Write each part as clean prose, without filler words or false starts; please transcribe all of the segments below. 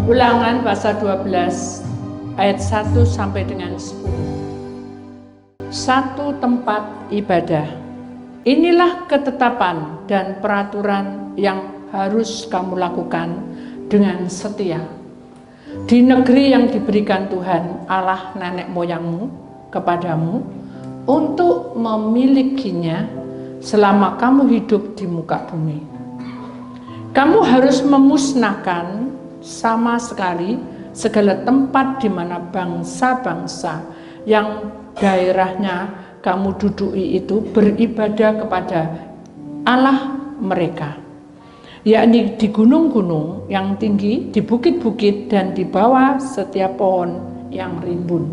Ulangan pasal 12 ayat 1 sampai dengan 10. Satu tempat ibadah. Inilah ketetapan dan peraturan yang harus kamu lakukan dengan setia di negeri yang diberikan Tuhan Allah nenek moyangmu kepadamu untuk memilikinya selama kamu hidup di muka bumi. Kamu harus memusnahkan sama sekali segala tempat di mana bangsa-bangsa yang daerahnya kamu duduki itu beribadah kepada Allah mereka, yakni di gunung-gunung yang tinggi, di bukit-bukit, dan di bawah setiap pohon yang rimbun.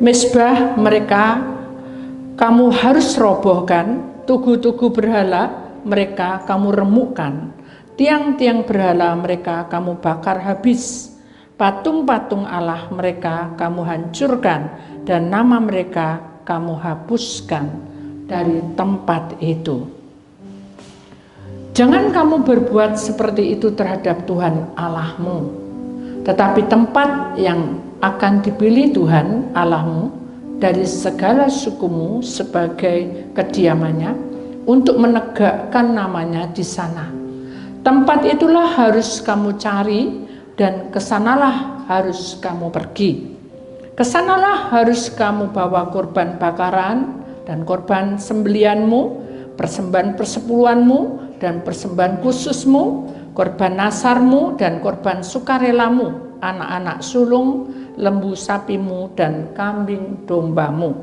Mezbah mereka kamu harus robohkan, tugu-tugu berhala mereka kamu remukkan, tiang-tiang berhala mereka kamu bakar habis, patung-patung Allah mereka kamu hancurkan, dan nama mereka kamu hapuskan dari tempat itu. Jangan kamu berbuat seperti itu terhadap Tuhan Allahmu, tetapi tempat yang akan dipilih Tuhan Allahmu dari segala sukumu sebagai kediamannya untuk menegakkan namanya di sana. Tempat itulah harus kamu cari dan kesanalah harus kamu pergi. Kesanalah harus kamu bawa korban bakaran dan korban sembelianmu, persembahan persepuluhanmu dan persembahan khususmu, korban nasarmu dan korban sukarelamu, anak-anak sulung, lembu sapimu dan kambing dombamu.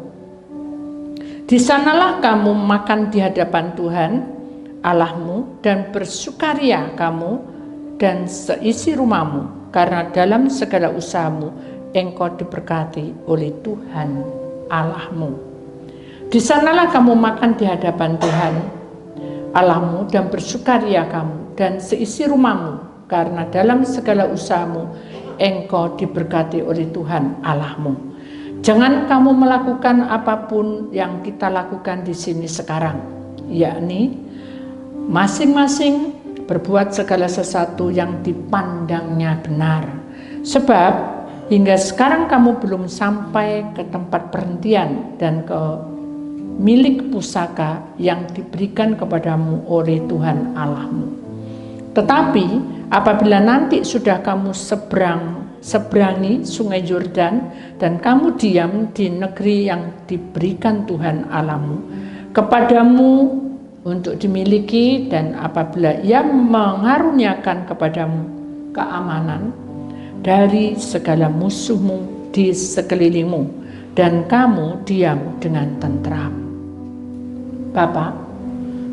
Di sanalah kamu makan di hadapan Tuhan Allahmu dan bersukaria kamu dan seisi rumahmu, karena dalam segala usahamu engkau diberkati oleh Tuhan Allahmu. Di sanalah kamu makan di hadapan Tuhan Allahmu dan bersukaria kamu dan seisi rumahmu, karena dalam segala usahamu engkau diberkati oleh Tuhan Allahmu. Jangan kamu melakukan apapun yang kita lakukan di sini sekarang, yakni masing-masing berbuat segala sesuatu yang dipandangnya benar. Sebab hingga sekarang kamu belum sampai ke tempat perhentian dan ke milik pusaka yang diberikan kepadamu oleh Tuhan Allahmu. Tetapi apabila nanti sudah kamu seberangi sungai Yordan dan kamu diam di negeri yang diberikan Tuhan Allahmu kepadamu untuk dimiliki, dan apabila Ia mengaruniakan kepadamu keamanan dari segala musuhmu di sekelilingmu dan kamu diam dengan tentram. Bapa,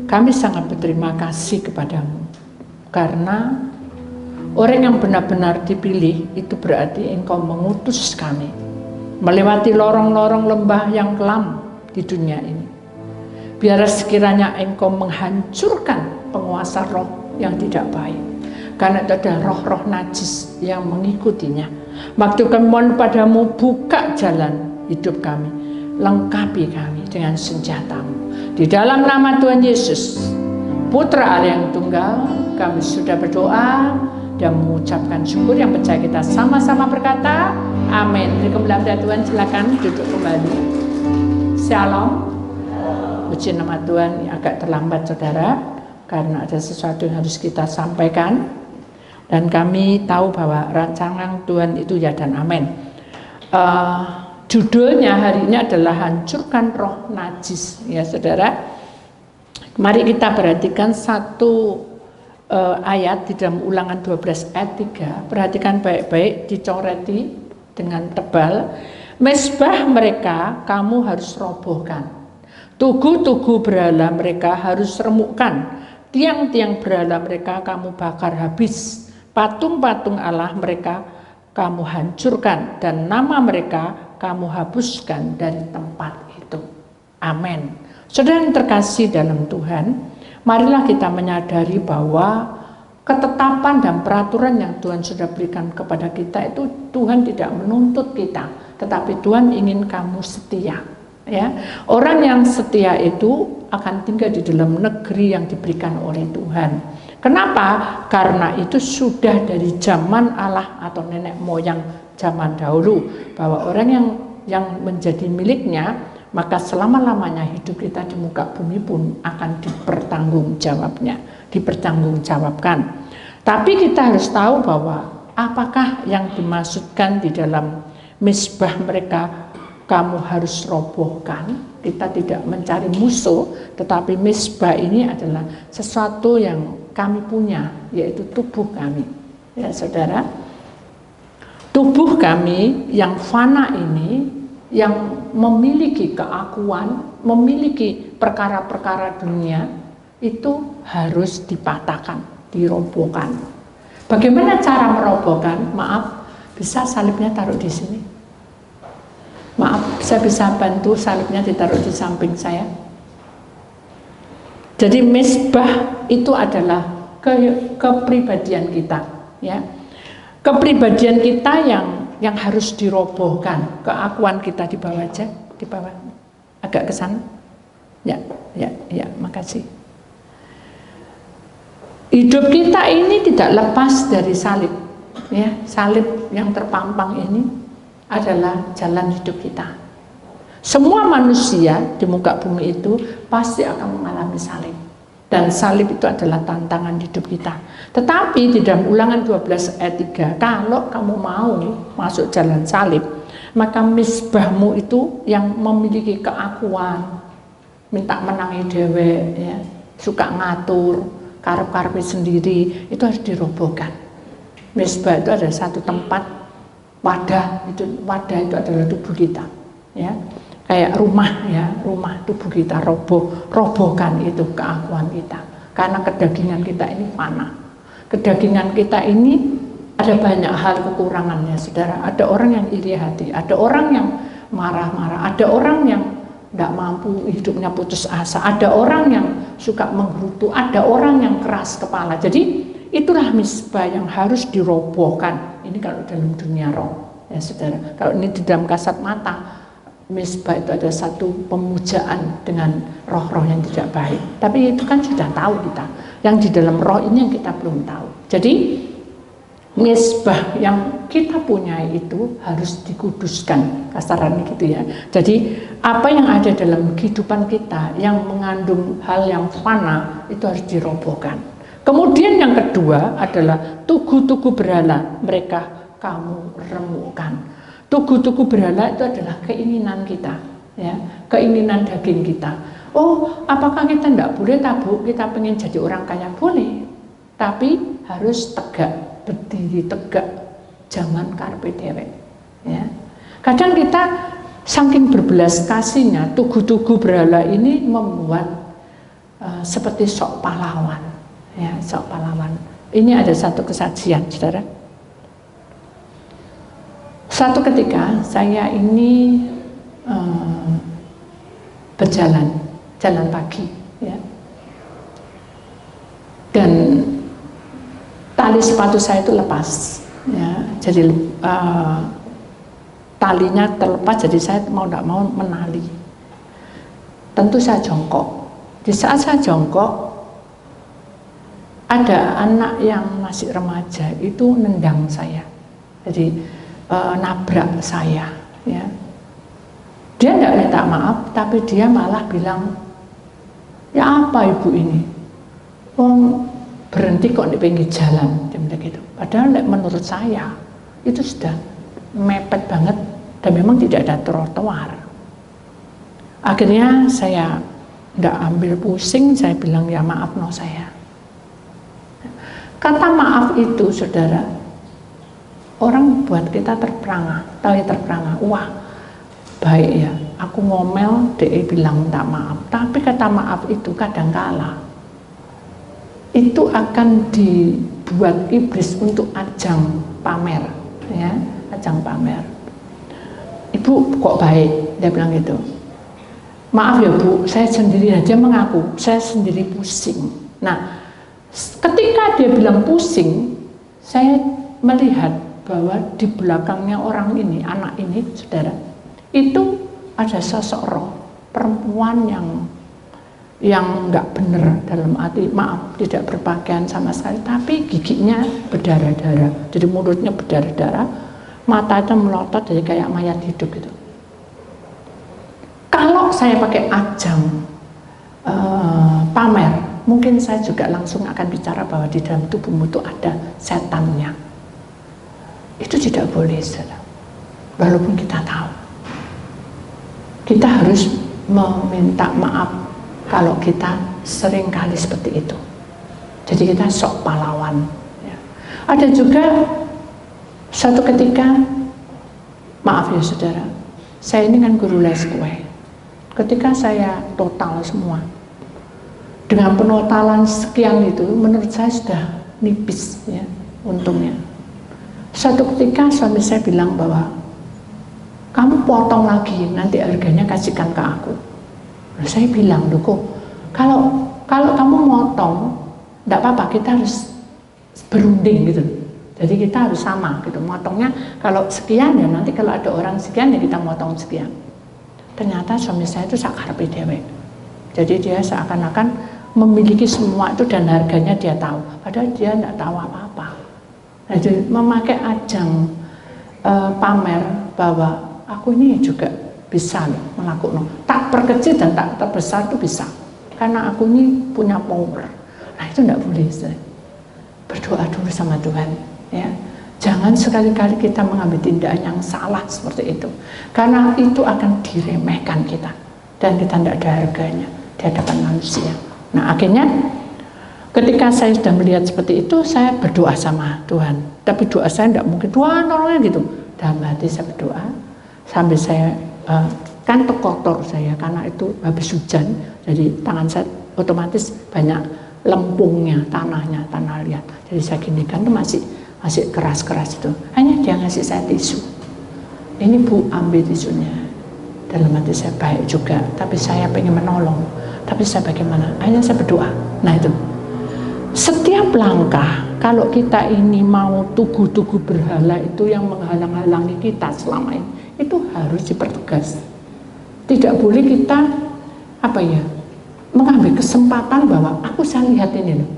kami sangat berterima kasih kepadamu karena orang yang benar-benar dipilih itu berarti Engkau mengutus kami melewati lorong-lorong lembah yang kelam di dunia ini. Biar sekiranya Engkau menghancurkan penguasa roh yang tidak baik, karena itu ada roh-roh najis yang mengikutinya. Waktu kami mohon padamu, buka jalan hidup kami, lengkapi kami dengan senjata-Mu. Di dalam nama Tuhan Yesus, Putra Allah yang tunggal, kami sudah berdoa dan mengucapkan syukur yang percaya. Kita sama-sama berkata amin. Beri kemuliaan Tuhan, silakan duduk kembali. Shalom. Puji nama Tuhan. Agak terlambat saudara, karena ada sesuatu yang harus kita sampaikan, dan kami tahu bahwa rancangan Tuhan itu ya dan amin. Judulnya hari ini adalah hancurkan roh najis, ya saudara. Mari kita perhatikan satu ayat di dalam Ulangan 12 ayat 3. Perhatikan baik-baik, dicoreti dengan tebal. Mezbah mereka kamu harus robohkan, tugu-tugu berhala mereka harus remukkan, tiang-tiang berhala mereka kamu bakar habis, patung-patung Allah mereka kamu hancurkan, dan nama mereka kamu hapuskan dari tempat itu. Amin. Saudara yang terkasih dalam Tuhan, marilah kita menyadari bahwa ketetapan dan peraturan yang Tuhan sudah berikan kepada kita itu, Tuhan tidak menuntut kita, tetapi Tuhan ingin kamu setia. Ya, orang yang setia itu akan tinggal di dalam negeri yang diberikan oleh Tuhan. Kenapa? Karena itu sudah dari zaman Allah atau nenek moyang zaman dahulu, bahwa orang yang menjadi miliknya, maka selama-lamanya hidup kita di muka bumi pun akan dipertanggungjawabkan. Tapi kita harus tahu bahwa apakah yang dimaksudkan di dalam misbah mereka kamu harus robohkan. Kita tidak mencari musuh, tetapi misbah ini adalah sesuatu yang kami punya, yaitu tubuh kami. Ya saudara, tubuh kami yang fana ini, yang memiliki keakuan, memiliki perkara-perkara dunia, itu harus dipatahkan, dirobohkan. Bagaimana cara merobohkan? Maaf, bisa salibnya taruh di sini. Maaf, saya bisa bantu salibnya ditaruh di samping saya. Jadi misbah itu adalah kepribadian kita, ya. Kepribadian kita yang harus dirobohkan. Keakuan kita di bawah aja, di bawah. Agak ke sana. Ya, makasih. Hidup kita ini tidak lepas dari salib, ya. Salib yang terpampang ini adalah jalan hidup kita. Semua manusia di muka bumi itu pasti akan mengalami salib. Dan salib itu adalah tantangan hidup kita. Tetapi di dalam Ulangan 12 ayat 3, kalau kamu mau masuk jalan salib, maka misbahmu itu yang memiliki keakuan, minta menangi dewe, ya, suka ngatur, karep-karep sendiri, itu harus dirobohkan. Misbah itu ada satu tempat, wadah itu adalah tubuh kita, ya, kayak rumah, ya, rumah tubuh kita, robohkan itu keakuan kita, karena kedagingan kita ini fana. Kedagingan kita ini ada banyak hal kekurangannya, saudara. Ada orang yang iri hati, ada orang yang marah-marah, ada orang yang tidak mampu, hidupnya putus asa, ada orang yang suka menggerutu, ada orang yang keras kepala. Jadi itulah misbah yang harus dirobohkan. Ini kalau dalam dunia roh, ya saudara. Kalau ini di dalam kasat mata, misbah itu ada satu pemujaan dengan roh-roh yang tidak baik. Tapi itu kan sudah tahu kita. Yang di dalam roh ini yang kita belum tahu. Jadi misbah yang kita punya itu harus dikuduskan, kasarannya gitu ya. Jadi apa yang ada dalam kehidupan kita yang mengandung hal yang fana itu harus dirobohkan. Kemudian yang kedua adalah tugu-tugu berhala, mereka kamu remukkan. Tugu-tugu berhala itu adalah keinginan kita, ya, keinginan daging kita. Oh, apakah kita tidak boleh tabuk? Kita pengen jadi orang kaya, boleh, tapi harus tegak, berdiri tegak, jangan karpe dewek. Ya. Kadang kita saking berbelas kasihnya, tugu-tugu berhala ini membuat seperti sok pahlawan. Ya, sok pahlawan. Ini ada satu kesaksian, saudara. Satu ketika saya ini jalan pagi, ya, dan tali sepatu saya itu lepas, ya, jadi talinya terlepas, jadi saya mau tidak mau menali. Tentu saya jongkok. Di saat saya jongkok, ada anak yang masih remaja itu nendang saya, jadi nabrak saya, ya. Dia tidak minta maaf, tapi dia malah bilang, ya apa ibu ini, berhenti kok di pinggir jalan, dia bilang gitu. Padahal menurut saya itu sudah mepet banget dan memang tidak ada trotoar. Akhirnya saya tidak ambil pusing, saya bilang ya maaf no saya. Kata maaf itu, saudara, orang buat kita terperangah, tahu ya terperangah. Wah, baik ya, aku ngomel, dia bilang minta maaf. Tapi kata maaf itu kadangkala itu akan dibuat iblis untuk ajang pamer, ya, ajang pamer. Ibu kok baik, dia bilang gitu. Maaf ya Bu, saya sendiri aja mengaku, saya sendiri pusing. Nah, ketika dia bilang pusing, saya melihat bahwa di belakangnya orang ini, anak ini, saudara, itu ada sosok roh perempuan yang yang nggak benar, dalam arti maaf tidak berpakaian sama sekali, tapi giginya berdarah-darah, jadi mulutnya berdarah-darah, matanya melotot jadi kayak mayat hidup gitu. Kalau saya pakai ajang pamer, mungkin saya juga langsung akan bicara bahwa di dalam tubuhmu itu ada setannya. Itu tidak boleh, saudara. Walaupun kita tahu, kita harus meminta maaf kalau kita sering kali seperti itu. Jadi kita sok pahlawan. Ya. Ada juga suatu ketika, maaf ya saudara, saya ini kan guru les kue. Ketika saya total semua, dengan penotalan sekian itu, menurut saya sudah nipis ya untungnya. Suatu ketika suami saya bilang bahwa kamu potong lagi, nanti harganya kasihkan ke aku. Nah, saya bilang, loh kok kalau kamu motong, enggak apa-apa, kita harus berunding gitu. Jadi kita harus sama gitu, motongnya kalau sekian ya nanti kalau ada orang sekian ya kita motong sekian. Ternyata suami saya itu sakarepe dhewe. Jadi dia seakan-akan memiliki semua itu dan harganya dia tahu, padahal dia enggak tahu apa-apa. Jadi memakai ajang pamer bahwa aku ini juga bisa melakukan, tak perkecil dan tak terbesar itu bisa, karena aku ini punya power. Nah itu tidak boleh. Berdoa dulu sama Tuhan ya, jangan sekali-kali kita mengambil tindakan yang salah seperti itu, karena itu akan diremehkan kita dan kita tidak ada harganya di hadapan manusia. Nah akhirnya ketika saya sudah melihat seperti itu, saya berdoa sama Tuhan. Tapi doa saya tidak mungkin Tuhan nolongnya gitu. Dalam hati saya berdoa sambil saya kan terkotor saya karena itu habis hujan, jadi tangan saya otomatis banyak lempungnya, tanah liat. Jadi saya ginikan itu masih keras-keras itu. Hanya dia ngasih saya tisu. Ini Bu, ambil tisunya. Dalam hati saya baik juga, tapi saya pengen menolong. Tapi saya bagaimana? Hanya saya berdoa. Nah itu. Setiap langkah, kalau kita ini mau tugu-tugu berhala itu yang menghalang-halangi kita selama ini, itu harus dipertegas. Tidak boleh kita mengambil kesempatan bahwa aku saya lihat ini loh,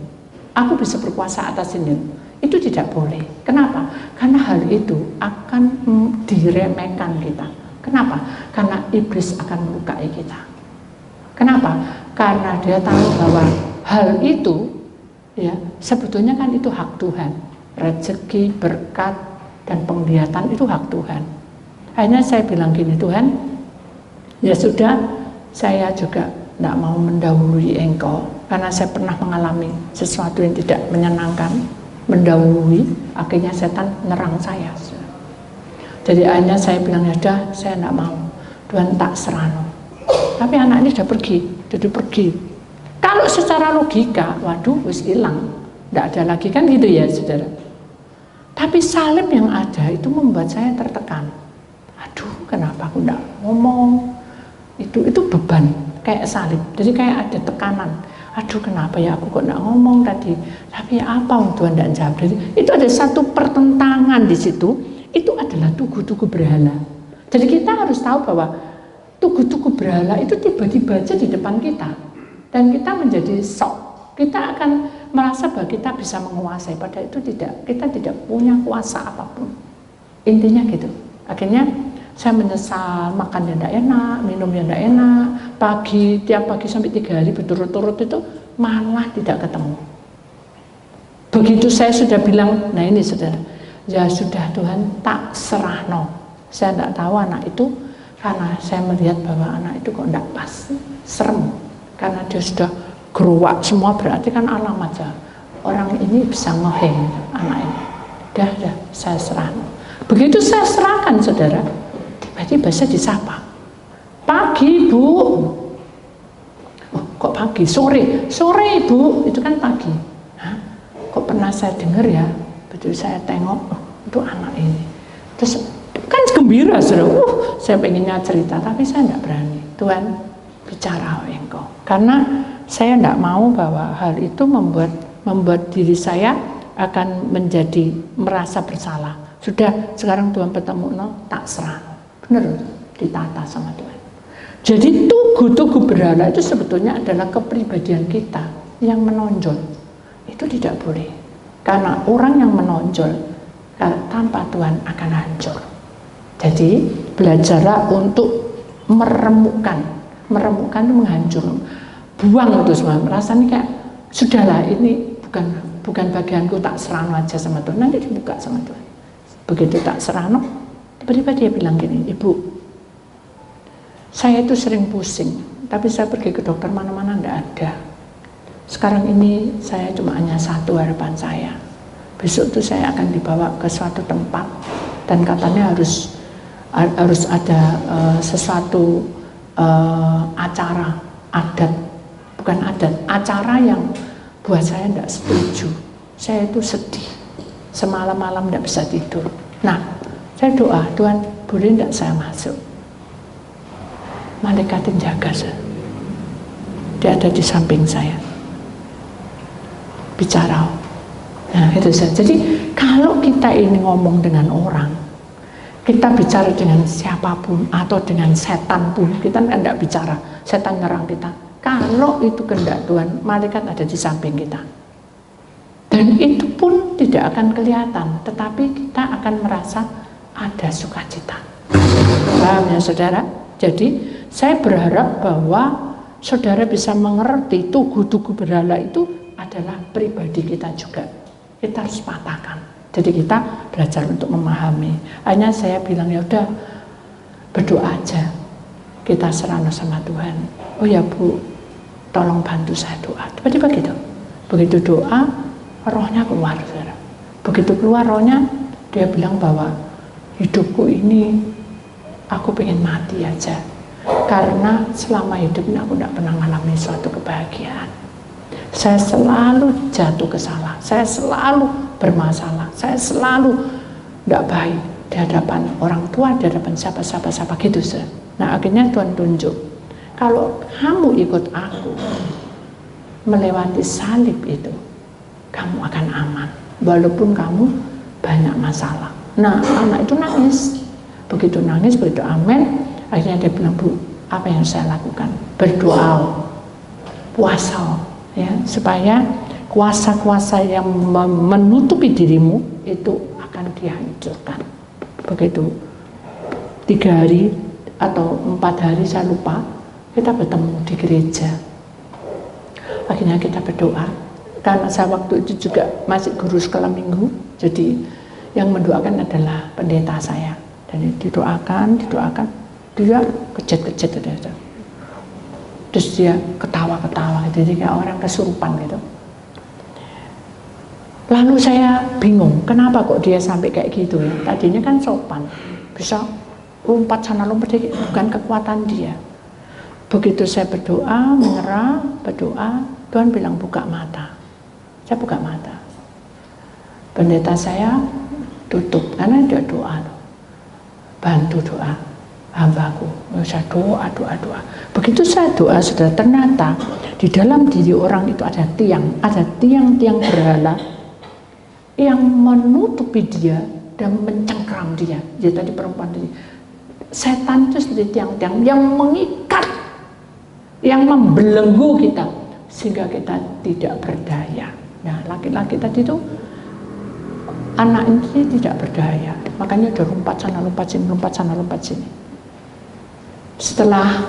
aku bisa berkuasa atas ini loh. Itu tidak boleh. Kenapa? Karena hal itu akan diremehkan kita. Kenapa? Karena iblis akan melukai kita. Kenapa? Karena dia tahu bahwa hal itu ya, sebetulnya kan itu hak Tuhan. Rezeki, berkat, dan penglihatan itu hak Tuhan. Hanya saya bilang gini, Tuhan, ya sudah, saya juga tidak mau mendahului Engkau, karena saya pernah mengalami sesuatu yang tidak menyenangkan, mendahului, akhirnya setan nyerang saya. Jadi akhirnya saya bilang, ya sudah, saya tidak mau, Tuhan tak serano. Tapi anak ini sudah pergi, jadi pergi. Kalau secara logika, waduh, wis hilang, tidak ada lagi kan gitu ya, saudara. Tapi salib yang ada itu membuat saya tertekan. Aduh, kenapa aku tidak ngomong? Itu beban, kayak salib. Jadi kayak ada tekanan. Aduh, kenapa ya aku kok tidak ngomong tadi? Tapi apa Tuhan tidak jawab? Jadi itu ada satu pertentangan di situ. Itu adalah tugu-tugu berhala. Jadi kita harus tahu bahwa tugu-tugu berhala itu tiba-tiba aja di depan kita. Dan kita menjadi sok, kita akan merasa bahwa kita bisa menguasai, padahal itu tidak, kita tidak punya kuasa apapun. Intinya gitu. Akhirnya saya menyesal, makan yang tidak enak, minum yang tidak enak, tiap pagi sampai 3 hari berturut-turut itu malah tidak ketemu. Begitu saya sudah bilang, nah ini saudara, ya sudah Tuhan tak serahno. Saya tidak tahu anak itu, karena saya melihat bahwa anak itu kok tidak pas, serem. Karena dia sudah gerowak semua, berarti kan alamat ya. Orang ini bisa ngeheng anak ini. Dah, saya serahkan. Begitu saya serahkan saudara, tiba-tiba saya disapa. Pagi Bu. Oh, kok pagi? Sore Bu, itu kan pagi. Hah? Kok pernah saya dengar ya? Betul saya tengok, oh, itu anak ini. Terus kan gembira saudara. Saya pengennya cerita, tapi saya tidak berani. Tuhan, bicara Engkau, karena saya tidak mau bahwa hal itu membuat diri saya akan menjadi merasa bersalah. Sudah sekarang Tuhan bertemu, tak serah, benar ditata sama Tuhan. Jadi tugu-tugu berhala itu sebetulnya adalah kepribadian kita yang menonjol. Itu tidak boleh. Karena orang yang menonjol tanpa Tuhan akan hancur. Jadi belajarlah untuk meremukkan itu menghancur, buang itu semua. Rasanya kayak sudahlah, ini bukan bagianku, tak serano aja sama Tuhan. Nanti dibuka sama Tuhan. Begitu tak serano, tiba-tiba dia bilang gini, Ibu, saya itu sering pusing, tapi saya pergi ke dokter mana-mana tidak ada. Sekarang ini saya cuma hanya satu harapan saya. Besok itu saya akan dibawa ke suatu tempat dan katanya harus ada sesuatu acara adat, bukan adat, acara yang buat saya tidak setuju. Saya itu sedih, semalam-malam tidak bisa tidur. Nah, saya doa, Tuhan boleh tidak saya masuk? Malaikat yang jaga saya, dia ada di samping saya, bicara. Nah itu saja. Jadi kalau kita ini ngomong dengan orang, kita bicara dengan siapapun atau dengan setan pun, kita tidak bicara, setan nyerang kita. Kalau itu kehendak Tuhan, malaikat ada di samping kita. Dan itu pun tidak akan kelihatan, tetapi kita akan merasa ada sukacita. Paham ya saudara? Jadi saya berharap bahwa saudara bisa mengerti tugu-tugu berhala itu adalah pribadi kita juga. Kita harus patahkan. Jadi kita belajar untuk memahami. Hanya saya bilang, ya udah berdoa aja. Kita serahkan sama Tuhan. Oh ya Bu, tolong bantu saya doa. Tiba-tiba gitu. Begitu doa, rohnya keluar. Saudara. Begitu keluar rohnya, dia bilang bahwa hidupku ini aku pengen mati aja. Karena selama hidup ini aku tidak pernah mengalami suatu kebahagiaan. Saya selalu jatuh ke salah, saya selalu bermasalah, saya selalu tidak baik di hadapan orang tua, di hadapan siapa gitu. Nah akhirnya Tuhan tunjuk, kalau kamu ikut aku melewati salib itu, kamu akan aman, walaupun kamu banyak masalah. Nah anak itu nangis, begitu amin, akhirnya dia bilang, Bu, apa yang saya lakukan? Berdoa, puasa, ya, supaya kuasa-kuasa yang menutupi dirimu itu akan dihancurkan. Begitu 3 hari atau 4 hari saya lupa, kita bertemu di gereja. Akhirnya kita berdoa, karena saya waktu itu juga masih guru sekolah minggu, jadi yang mendoakan adalah pendeta saya. Dan didoakan, dia kejet-kejet gitu. Terus dia ketawa-ketawa, jadi kayak orang kesurupan gitu. Lalu saya bingung, kenapa kok dia sampai kayak gitu ya? Tadinya kan sopan, bisa lompat sana lompat, bukan kekuatan dia. Begitu saya berdoa, menyerah, berdoa, Tuhan bilang buka mata. Saya buka mata. Pendeta saya tutup, karena dia doa. Bantu doa hambaku, saya doa. Begitu saya doa, saudara, ternyata di dalam diri orang itu ada tiang-tiang berhala yang menutupi dia dan mencengkram dia. Jadi tadi perempuan tadi, setan itu seperti tiang-tiang yang mengikat, yang membelenggu kita sehingga kita tidak berdaya. Nah, laki-laki tadi itu anak ini tidak berdaya, makanya dia lompat sana lompat sini. Setelah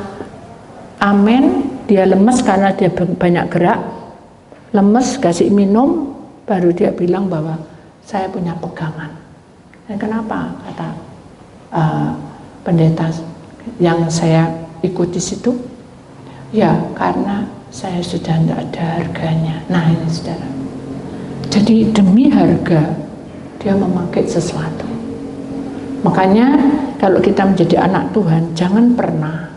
amin, dia lemes karena dia banyak gerak, lemes, kasih minum, baru dia bilang bahwa saya punya pegangan. Dan kenapa? Kata pendeta yang saya ikuti situ, ya karena saya sudah tidak ada harganya. Nah ini saudara, jadi demi harga dia memakai sesuatu. Makanya kalau kita menjadi anak Tuhan, jangan pernah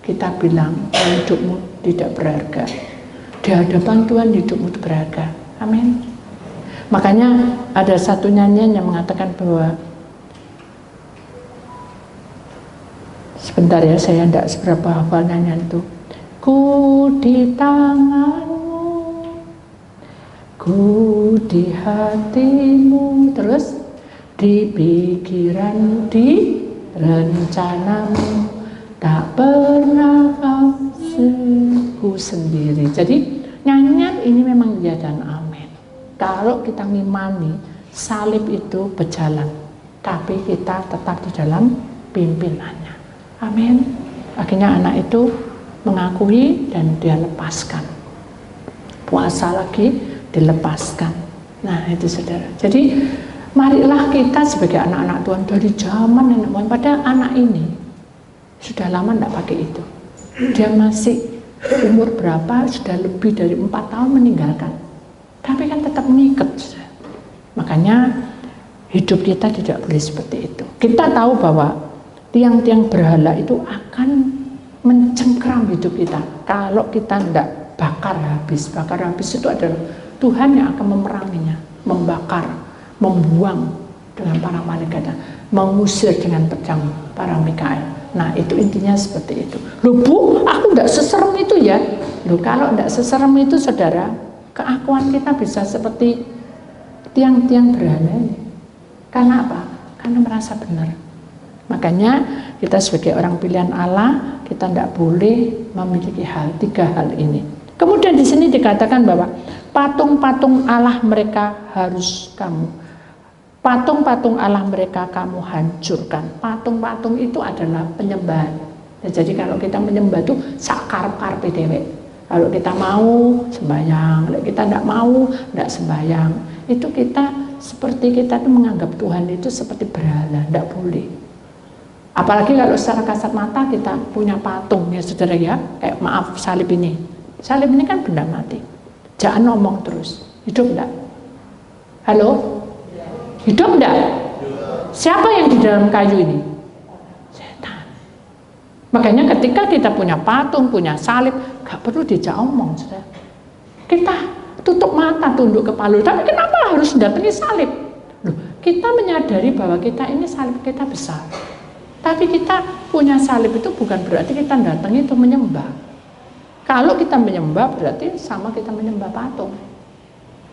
kita bilang hidupmu tidak berharga. Di hadapan Tuhan hidupmu itu berharga. Amin. Makanya ada satu nyanyian yang mengatakan bahwa, sebentar ya, saya tidak seberapa hafal nyanyian itu. Ku di tanganmu, ku di hatimu, terus di pikiran, di rencanamu, tak pernah ku sendiri. Jadi nyanyian ini memang ya dan amin. Kalau kita ngimani salib itu berjalan, tapi kita tetap di dalam pimpinannya. Amin. Akhirnya anak itu mengakui dan dia lepaskan. Puasa lagi dilepaskan. Nah itu saudara. Jadi marilah kita sebagai anak-anak Tuhan dari zaman nenek moyang, pada anak ini sudah lama tidak pakai itu. Dia masih umur berapa, sudah lebih dari 4 tahun meninggalkan. Tapi kan tetap mengikat. Makanya hidup kita tidak boleh seperti itu. Kita tahu bahwa tiang-tiang berhala itu akan mencengkram hidup kita. Kalau kita tidak bakar habis. Bakar habis itu adalah Tuhan yang akan memeranginya. Membakar, membuang dengan para malaikat, mengusir dengan pedang para Mikael. Nah itu intinya seperti itu. Loh Bu, aku tidak seserem itu ya. Loh kalau tidak seserem itu saudara, keakuan kita bisa seperti tiang-tiang berhala ini. Karena apa? Karena merasa benar. Makanya kita sebagai orang pilihan Allah, kita tidak boleh memiliki 3 hal ini. Kemudian di sini dikatakan bahwa patung-patung Allah mereka harus kamu. Patung-patung Allah mereka kamu hancurkan. Patung-patung itu adalah penyembahan. Ya, jadi kalau kita menyembah itu sakar-karpe dewek. Kalau kita mau sembahyang, kalau kita tidak mau tidak sembahyang. Itu kita seperti kita tuh menganggap Tuhan itu seperti berhala, tidak boleh. Apalagi kalau secara kasat mata kita punya patung ya saudara ya, kayak maaf salib ini. Salib ini kan benda mati. Jangan ngomong terus. Hidup enggak? Halo? Hidup enggak? Siapa yang di dalam kayu ini? Setan. Makanya ketika kita punya patung, punya salib, gak perlu dijak omong, saudara. Kita tutup mata, tunduk kepala. Tapi kenapa harus datangi salib? Loh, kita menyadari bahwa kita ini salib kita besar. Tapi kita punya salib itu bukan berarti kita datang itu menyembah. Kalau kita menyembah berarti sama kita menyembah patung.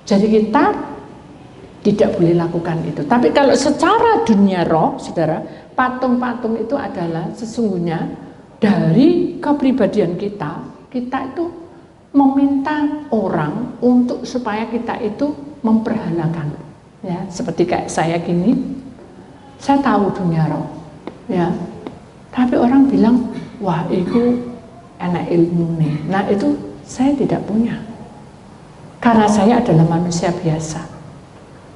Jadi kita tidak boleh lakukan itu. Tapi kalau secara dunia roh, saudara, patung-patung itu adalah sesungguhnya dari kepribadian kita. Kita itu meminta orang untuk supaya kita itu memperhalakan. Ya, seperti kayak saya gini, saya tahu dunia roh. Ya, tapi orang bilang, wah itu enak ilmu nih. Nah itu saya tidak punya. Karena saya adalah manusia biasa.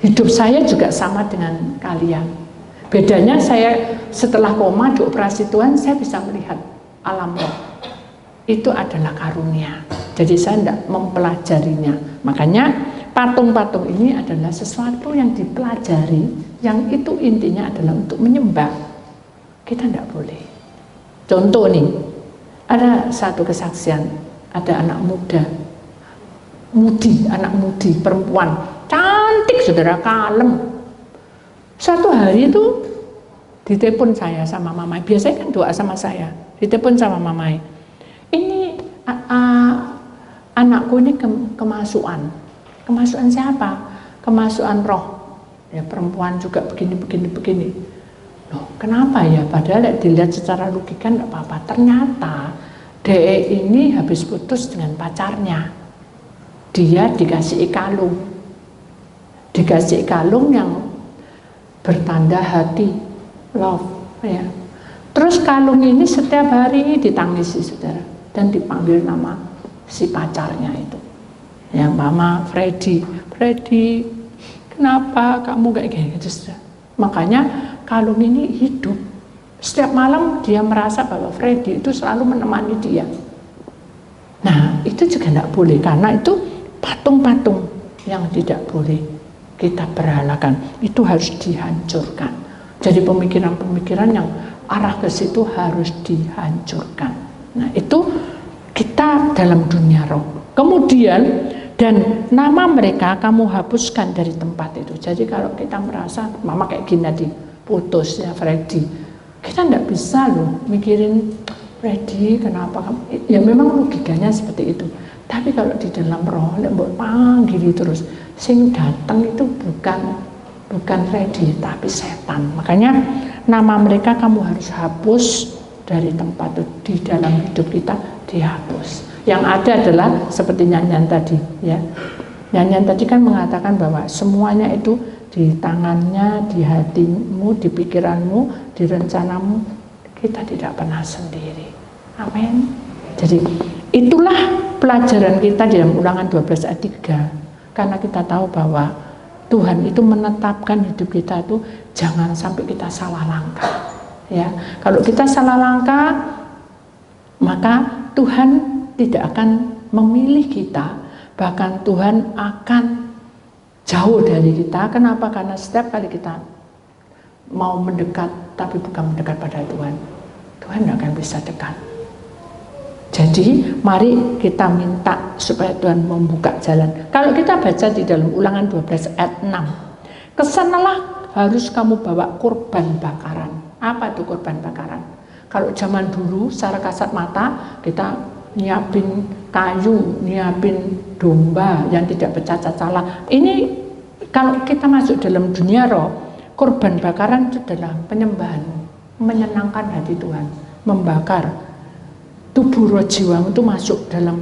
Hidup saya juga sama dengan kalian. Bedanya saya setelah koma dioperasi Tuhan, saya bisa melihat alam roh. Itu adalah karunia. Jadi saya tidak mempelajarinya. Makanya patung-patung ini adalah sesuatu yang dipelajari, yang itu intinya adalah untuk menyembah. Kita tidak boleh. Contoh nih, ada satu kesaksian, ada anak muda, anak mudi, perempuan, cantik saudara, kalem. Suatu hari itu ditelepon saya sama mamai, biasanya kan doa sama saya, ditelepon sama mamai. Ini anakku ini kemasukan siapa? Kemasukan roh. Ya perempuan juga begini. Loh, kenapa ya? Padahal dilihat secara logika enggak apa-apa. Ternyata DE ini habis putus dengan pacarnya. Dia dikasih kalung. Dikasih kalung yang bertanda hati, love, ya. Terus kalung ini setiap hari ditangisi saudara dan dipanggil nama si pacarnya itu. Ya, Mama Freddy, kenapa kamu kayak gitu saudara? Makanya kalung ini hidup. Setiap malam dia merasa bahwa Freddy itu selalu menemani dia. Nah, itu juga tidak boleh karena itu patung-patung yang tidak boleh kita berhalakan. Itu harus dihancurkan. Jadi pemikiran-pemikiran yang arah ke situ harus dihancurkan. Nah, itu kita dalam dunia roh. Kemudian dan nama mereka kamu hapuskan dari tempat itu. Jadi kalau kita merasa mama kayak gini tadi, putus ya Freddy, kita tidak bisa loh mikirin Freddy kenapa. Ya memang logikanya seperti itu. Tapi kalau di dalam roh, mbok panggil terus, sing datang itu bukan Freddy tapi setan. Makanya nama mereka kamu harus hapus dari tempat itu di dalam hidup kita dihapus. Yang ada adalah seperti nyanyian tadi, ya. Nyanyian tadi kan mengatakan bahwa semuanya itu di tangannya, di hatimu, di pikiranmu, di rencanamu. Kita tidak pernah sendiri. Amin. Jadi itulah pelajaran kita di dalam Ulangan 12 ayat 3. Karena kita tahu bahwa Tuhan itu menetapkan hidup kita itu jangan sampai kita salah langkah. Ya, kalau kita salah langkah, maka Tuhan tidak akan memilih kita, bahkan Tuhan akan jauh dari kita. Kenapa? Karena setiap kali kita mau mendekat tapi bukan mendekat pada Tuhan, Tuhan tidak akan bisa dekat. Jadi mari kita minta supaya Tuhan membuka jalan. Kalau kita baca di dalam Ulangan 12 ayat 6, kesanalah harus kamu bawa kurban bakaran. Apa itu kurban bakaran? Kalau zaman dulu secara kasat mata kita nyiapin kayu, nyiapin domba yang tidak bercacat salah. Ini kalau kita masuk dalam dunia roh, kurban bakaran itu adalah penyembahan, menyenangkan hati Tuhan, membakar tubuh roh jiwamu itu masuk dalam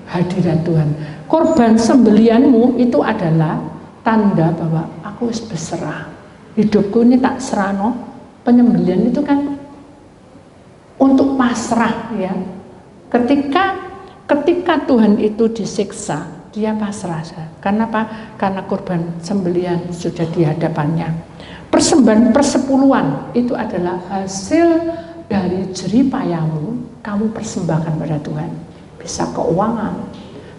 hadirat Tuhan. Korban sembelianmu itu adalah tanda bahwa aku berserah, hidupku ini tak serano. Penyembelian itu kan untuk pasrah, ya. Ketika Tuhan itu disiksa, dia pasrah. Karena apa? Karena korban sembelian sudah di hadapannya. Persembahan persepuluhan itu adalah hasil dari jerih payahmu, kamu persembahkan pada Tuhan. Bisa keuangan,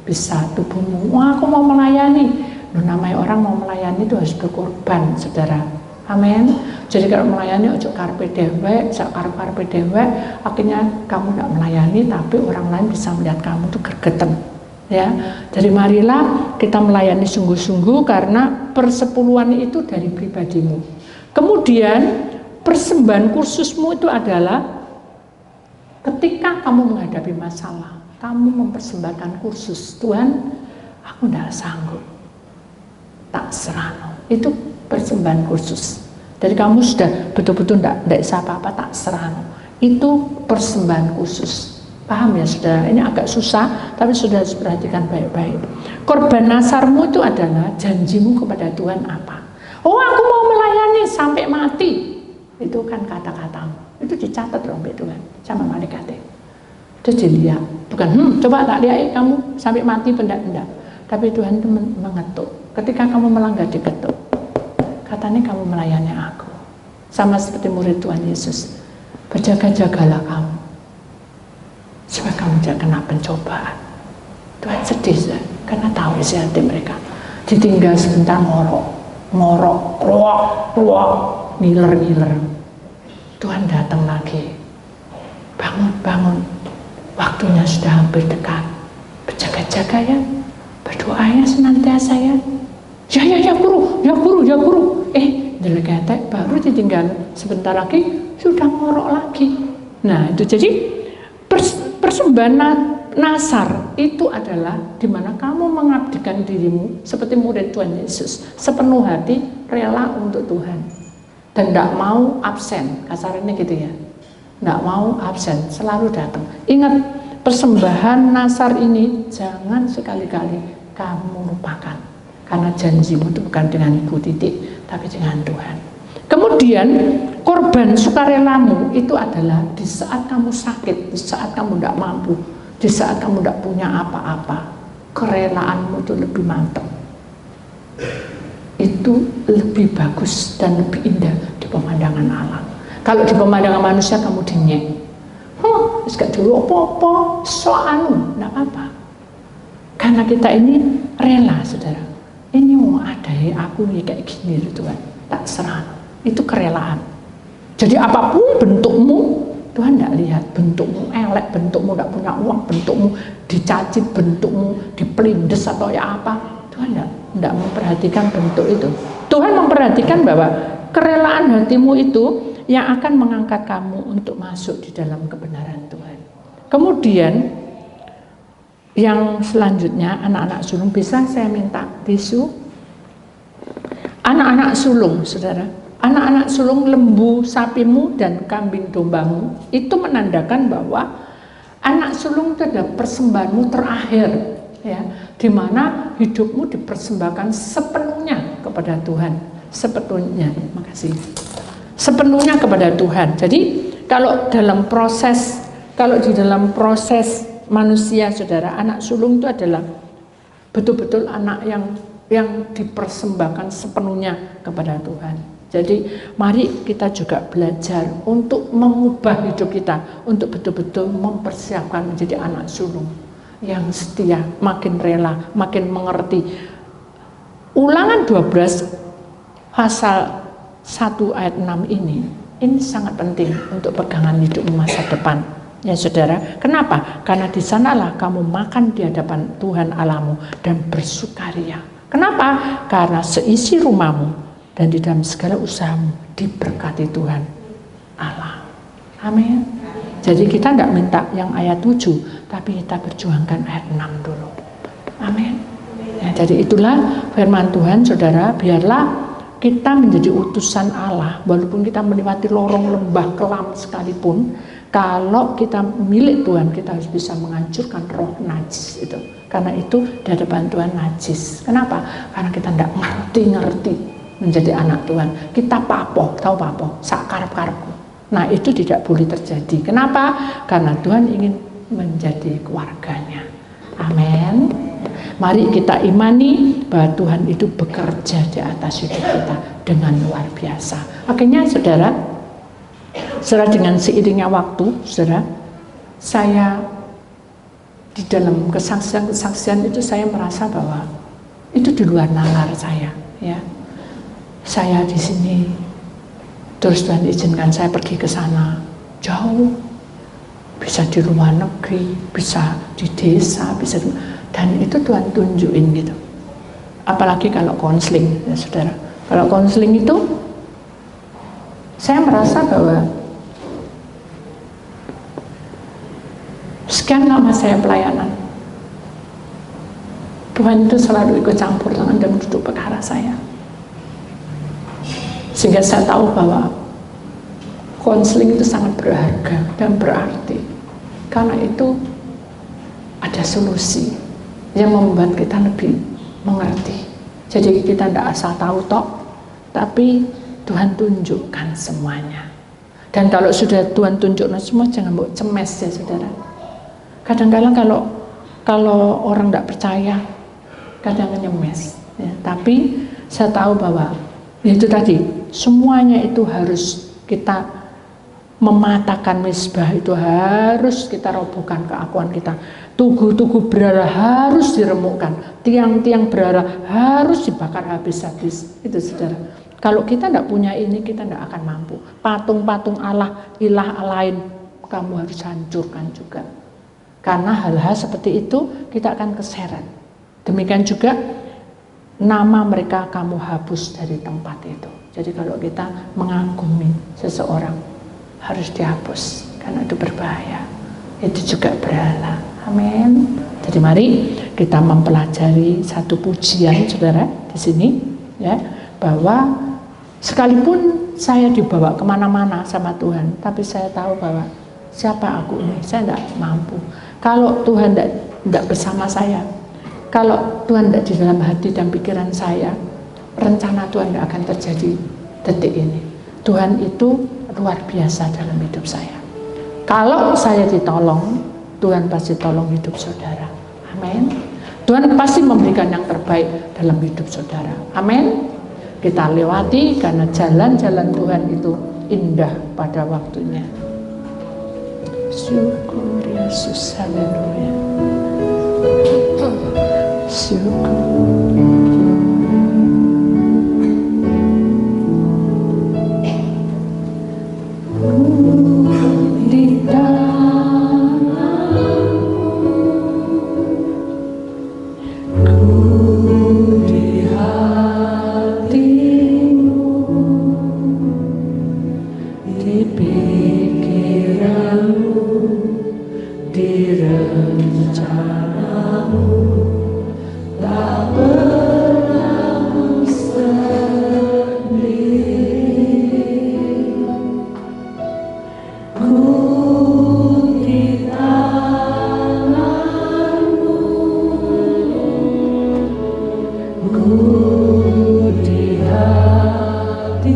bisa tubuhmu. Wah, aku mau melayani. Namanya orang mau melayani itu harus berkorban, saudara. Amin. Jadi kalau melayani ojo karpe dewek, karpe dewek, akhirnya kamu tidak melayani, tapi orang lain bisa melihat kamu tuh gergeten, ya. Jadi marilah kita melayani sungguh-sungguh karena persepuluhan itu dari pribadimu. Kemudian persembahan kursusmu itu adalah ketika kamu menghadapi masalah, kamu mempersembahkan kursus. Tuhan, aku tidak sanggup, tak serano. Itu persembahan khusus. Jadi kamu sudah betul-betul tidak bisa apa-apa, tak serano. Itu persembahan khusus. Paham ya saudara? Ini agak susah, tapi sudah harus perhatikan baik-baik. Korban nasarmu itu adalah janjimu kepada Tuhan apa? Oh, aku mau melayani sampai mati. Itu kan kata-katamu. Itu dicatat loh oleh Tuhan sama malaikat. Itu dilihat. Bukan, coba tak lihat kamu sampai mati benda-benda. Tapi Tuhan itu mengetuk. Ketika kamu melanggar diketuk. Katanya kamu melayani aku. Sama seperti murid Tuhan Yesus. Berjaga-jagalah kamu. Supaya kamu jangan kena pencobaan. Tuhan sedih, karena tahu isi hati mereka. Ditinggal sebentar ngorok, keluak, ngiler. Tuhan datang lagi. Bangun. Waktunya sudah hampir dekat. Berjaga-jaga ya. Berdoanya senantiasa ya. Ya guru. Delegate baru ditinggal sebentar lagi sudah ngorok lagi. Nah itu jadi persembahan nasar itu adalah dimana kamu mengabdikan dirimu seperti murid Tuhan Yesus sepenuh hati, rela untuk Tuhan dan tidak mau absen, kasarnya gitu ya, tidak mau absen, selalu datang. Ingat, persembahan nasar ini jangan sekali-kali kamu lupakan, karena janjimu itu bukan dengan Ibu Titik tapi dengan Tuhan. Kemudian korban sukarelamu itu adalah di saat kamu sakit, di saat kamu tidak mampu, di saat kamu tidak punya apa-apa, kerelaanmu itu lebih mantap. Itu lebih bagus dan lebih indah di pemandangan alam. Kalau di pemandangan manusia kamu dinyek, gak dulu apa-apa, soalnya tidak apa-apa. Karena kita ini rela, saudara. Ini mau ada aku nih kayak gini Tuhan, tak serah. Itu kerelaan. Jadi apapun bentukmu, Tuhan tidak lihat bentukmu elek, bentukmu tidak punya uang, bentukmu dicaci, bentukmu dipelindes atau ya apa. Tuhan tidak memperhatikan bentuk itu. Tuhan memperhatikan bahwa kerelaan hatimu itu yang akan mengangkat kamu untuk masuk di dalam kebenaran Tuhan. Kemudian yang selanjutnya, anak-anak sulung, bisa saya minta tisu? Anak-anak sulung, saudara, anak-anak sulung lembu sapimu dan kambing dombamu, itu menandakan bahwa anak sulung itu adalah persembahanmu terakhir, ya, di mana hidupmu dipersembahkan sepenuhnya kepada Tuhan, sepenuhnya. Makasih. Sepenuhnya kepada Tuhan. Jadi kalau di dalam proses manusia, saudara, anak sulung itu adalah betul-betul anak yang dipersembahkan sepenuhnya kepada Tuhan. Jadi mari kita juga belajar untuk mengubah hidup kita, untuk betul-betul mempersiapkan menjadi anak sulung yang setia, makin rela, makin mengerti. Ulangan 12 pasal 1 ayat 6 ini sangat penting untuk pegangan hidup masa depan. Ya saudara, kenapa? Karena di sanalah kamu makan di hadapan Tuhan Allahmu dan bersukaria. Kenapa? Karena seisi rumahmu dan di dalam segala usahamu diberkati Tuhan Allah. Amin. Jadi kita tidak minta yang ayat 7, tapi kita berjuangkan ayat 6 dulu. Amin. Ya, jadi itulah firman Tuhan, saudara. Biarlah kita menjadi utusan Allah, walaupun kita melewati lorong lembah kelam sekalipun. Kalau kita milik Tuhan, kita harus bisa menghancurkan roh najis itu. Karena itu di hadapan Tuhan najis. Kenapa? Karena kita tidak ngerti menjadi anak Tuhan. Kita papoh, tahu papoh, sakarep-karepku. Nah itu tidak boleh terjadi. Kenapa? Karena Tuhan ingin menjadi keluarganya. Amin. Mari kita imani bahwa Tuhan itu bekerja di atas hidup kita dengan luar biasa. Akhirnya saudara dengan seiringnya waktu, saudara, saya di dalam kesaksian itu saya merasa bahwa itu di luar nalar saya, ya. Saya di sini, terus Tuhan izinkan saya pergi ke sana, jauh, bisa di luar negeri, bisa di desa, bisa dan itu Tuhan tunjukin gitu. Apalagi kalau konseling, ya saudara. Kalau konseling itu, saya merasa bahwa sekian lama saya pelayanan, Tuhan itu selalu ikut campur tangan dan duduk perkara saya. Sehingga saya tahu bahwa konseling itu sangat berharga dan berarti. Karena itu ada solusi yang membuat kita lebih mengerti. Jadi kita tidak asal tahu tok, tapi Tuhan tunjukkan semuanya. Dan kalau sudah Tuhan tunjukkan semua, jangan mau cemes ya saudara. Kadang-kadang kalau orang tidak percaya, kadang nyemes. Ya, tapi saya tahu bahwa itu tadi, semuanya itu harus kita mematahkan misbah, itu harus kita robohkan keakuan kita. Tugu-tugu berhala harus diremukkan, tiang-tiang berhala harus dibakar habis-habis. Itu saudara. Kalau kita tidak punya ini, kita tidak akan mampu. Patung-patung Allah, ilah lain, kamu harus hancurkan juga. Karena hal-hal seperti itu kita akan keseret. Demikian juga nama mereka kamu hapus dari tempat itu. Jadi kalau kita mengagumi seseorang harus dihapus karena itu berbahaya. Itu juga berhala. Amin. Jadi mari kita mempelajari satu pujian saudara di sini, ya, bahwa sekalipun saya dibawa kemana-mana sama Tuhan, tapi saya tahu bahwa siapa aku ini, saya tidak mampu. Kalau Tuhan tidak bersama saya, kalau Tuhan tidak di dalam hati dan pikiran saya, rencana Tuhan tidak akan terjadi detik ini. Tuhan itu luar biasa dalam hidup saya. Kalau saya ditolong, Tuhan pasti tolong hidup saudara. Amin. Tuhan pasti memberikan yang terbaik dalam hidup saudara. Amin. Kita lewati karena jalan-jalan Tuhan itu indah pada waktunya. Syukur Yesus, haleluya. Syukur. Di rencanamu tak di hatimu,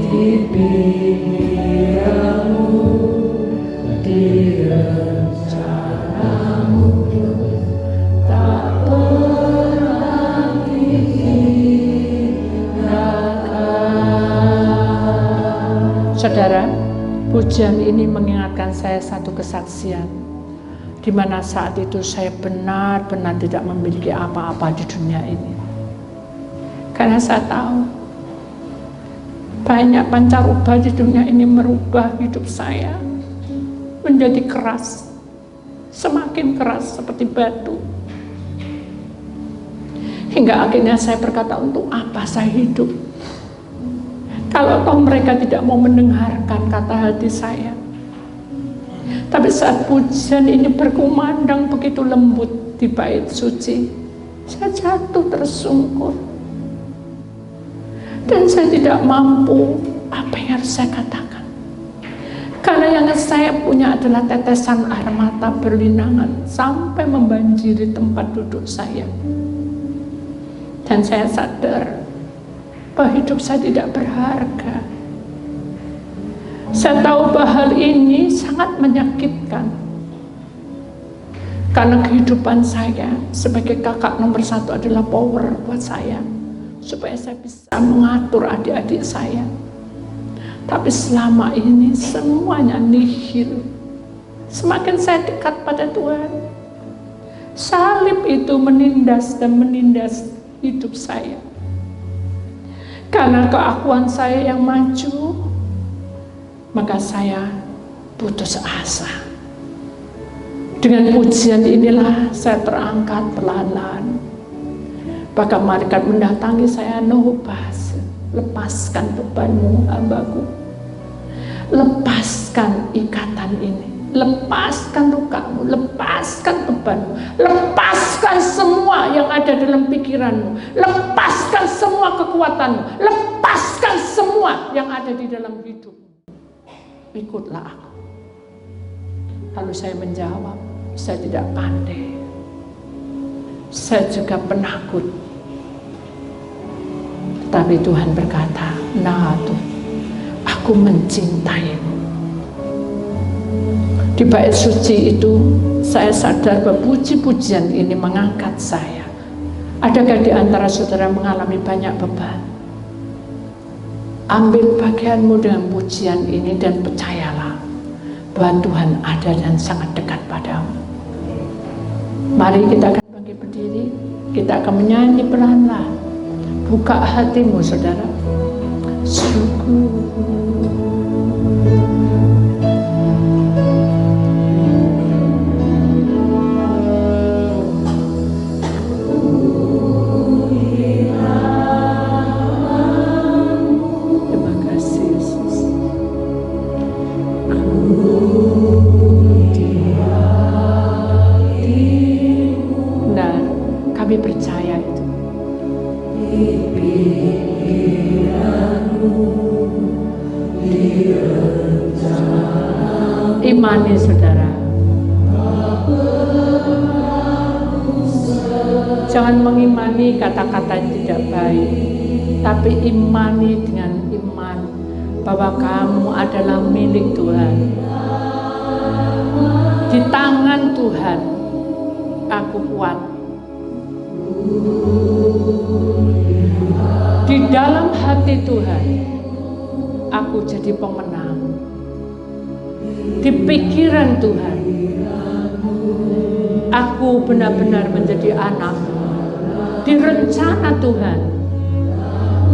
di pikiranmu, di rencanamu, tak pernah dihinakan. Saudara, pujian ini mengingatkan saya satu kesaksian, di mana saat itu saya benar-benar tidak memiliki apa-apa di dunia ini. Karena saya tahu banyak pancaroba di dunia ini merubah hidup saya menjadi keras, semakin keras seperti batu. Hingga akhirnya saya berkata, untuk apa saya hidup kalau toh mereka tidak mau mendengarkan kata hati saya. Tapi saat pujian ini berkumandang begitu lembut di bait suci, saya jatuh tersungkur. Dan saya tidak mampu apa yang harus saya katakan. Karena yang saya punya adalah tetesan air mata berlinangan sampai membanjiri tempat duduk saya. Dan saya sadar bahwa hidup saya tidak berharga. Saya tahu bahwa hal ini sangat menyakitkan, karena kehidupan saya sebagai kakak nomor 1 adalah power buat saya, supaya saya bisa mengatur adik-adik saya. Tapi selama ini semuanya nihil. Semakin saya dekat pada Tuhan, salib itu menindas dan menindas hidup saya. Karena keakuan saya yang maju, maka saya putus asa. Dengan pujian inilah saya terangkat perlahan-lahan. Bahkan malaikat mendatangi saya, Nobas, lepaskan bebanmu hambaku. Lepaskan ikatan ini. Lepaskan lukamu, lepaskan bebanmu, lepaskan semua yang ada dalam pikiranmu, lepaskan semua kekuatanmu, lepaskan semua yang ada di dalam hidupmu. Ikutlah aku. Lalu saya menjawab, saya tidak pandai, saya juga penakut. Tetapi Tuhan berkata, nah tuh, aku mencintaimu. Di bait suci itu saya sadar bahwa puji-pujian ini mengangkat saya. Adakah di antara saudara mengalami banyak beban? Ambil bagianmu dengan pujian ini dan percayalah bahwa Tuhan ada dan sangat dekat padamu. Mari kita akan bangkit berdiri, kita akan menyanyi perlahan-lahan. Buka hatimu saudara. Syukur. Imani saudara, jangan mengimani kata-kata yang tidak baik, tapi imani dengan iman bahwa kamu adalah milik Tuhan. Di tangan Tuhan aku kuat, di dalam hati Tuhan aku jadi pemenang. Di pikiran Tuhan aku benar-benar menjadi anak. Di rencana Tuhan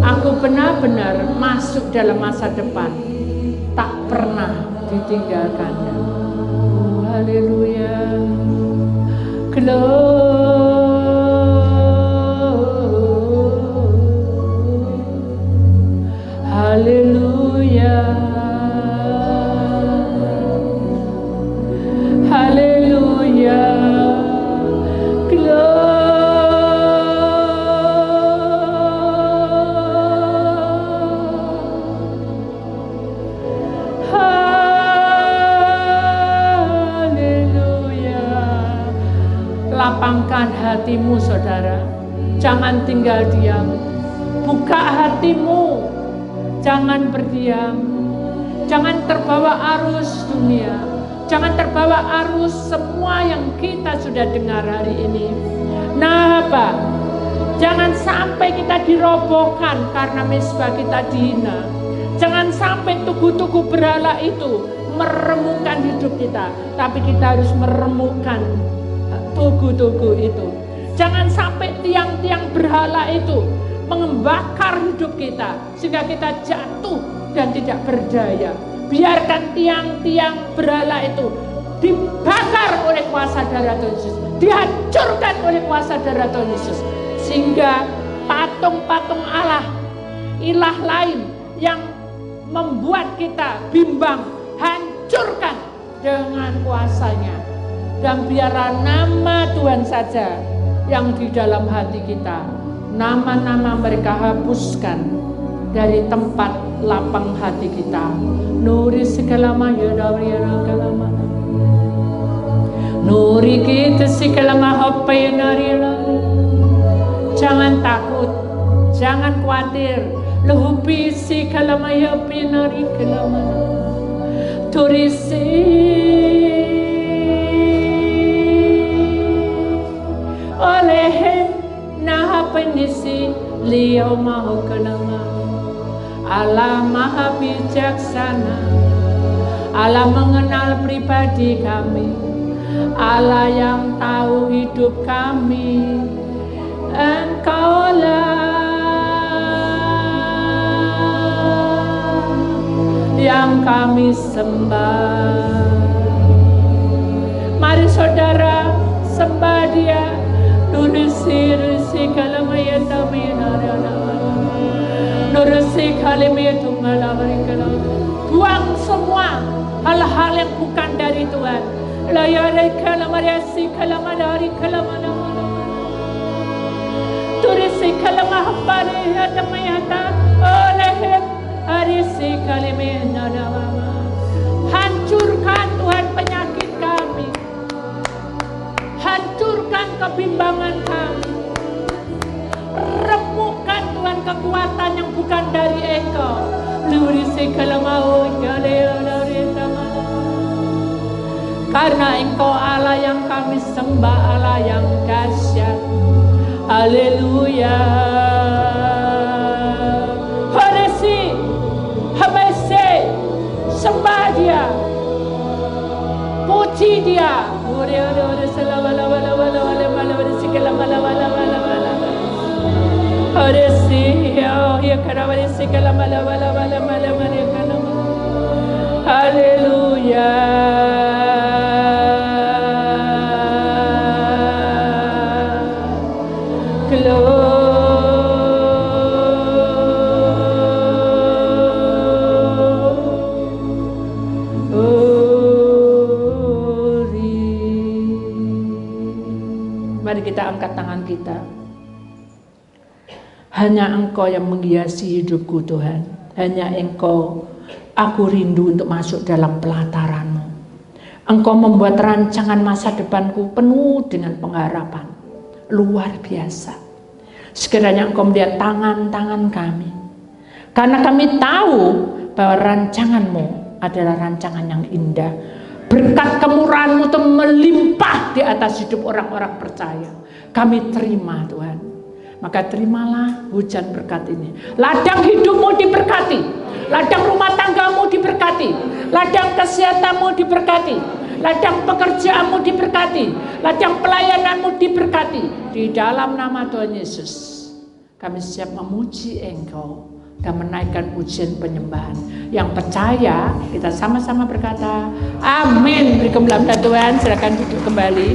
aku benar-benar masuk dalam masa depan, tak pernah ditinggalkannya. Haleluya, haleluya, haleluya, lapangkan hatimu saudara, jangan tinggal diam. Buka hatimu, jangan berdiam. Jangan terbawa arus dunia, jangan terbawa arus semua yang kita sudah dengar hari ini. Nah apa? Jangan sampai kita dirobohkan karena mezbah kita dihina. Jangan sampai tugu-tugu berhala itu meremukkan hidup kita, tapi kita harus meremukkan tugu-tugu itu. Jangan sampai tiang-tiang berhala itu membakar hidup kita sehingga kita jatuh dan tidak berdaya. Biarkan tiang-tiang berhala itu dibakar oleh kuasa darah Tuhan Yesus, dihancurkan oleh kuasa darah Tuhan Yesus, sehingga patung-patung Allah, ilah lain yang membuat kita bimbang, hancurkan dengan kuasanya. Dan biarlah nama Tuhan saja yang di dalam hati kita, nama-nama mereka hapuskan dari tempat lapang hati kita. Nuri segala nuri kita segala mahapayanari. Jangan takut, jangan khawatir. Lehupi segala mahapayanari kelamana. Turisi oleh naha penisi liau mahu kenama. Allah maha bijaksana, Allah mengenal pribadi kami, Allah yang tahu hidup kami. Engkaulah yang kami sembah. Mari saudara sembah Dia. Nurusi kalamayata minarana, nurusi kalimayatu malabarikala. Buang semua hal-hal yang bukan dari Tuhan. Layare kalamariasi kalamadari kalamana. Turusi kalamahapari hatamayata oleh arisi kalimayana. Hancurkan Tuhan penyakit kami. Hancurkan kebimbangan kami. Remukkan Tuhan kekuatan yang bukan dari Engkau. Karena Engkau Allah yang kami sembah, Allah yang dahsyat. Haleluya. Haresi, hamese, sembah Dia, puji Dia. Haleluya. Mari kita angkat tangan kita. Hanya Engkau yang menghiasi hidupku Tuhan. Hanya Engkau, aku rindu untuk masuk dalam pelataran-Mu. Engkau membuat rancangan masa depanku penuh dengan pengharapan. Luar biasa. Sekiranya Engkau melihat tangan-tangan kami. Karena kami tahu bahwa rancangan-Mu adalah rancangan yang indah. Berkat kemurahan-Mu itu melimpah di atas hidup orang-orang percaya. Kami terima Tuhan. Maka terimalah hujan berkat ini. Ladang hidupmu diberkati. Ladang rumah tanggamu diberkati. Ladang kesehatanmu diberkati. Ladang pekerjaanmu diberkati. Ladang pelayananmu diberkati. Di dalam nama Tuhan Yesus, kami siap memuji Engkau dan menaikkan pujian penyembahan. Yang percaya, kita sama-sama berkata, amin. Beri kemuliaan Tuhan, silakan duduk kembali.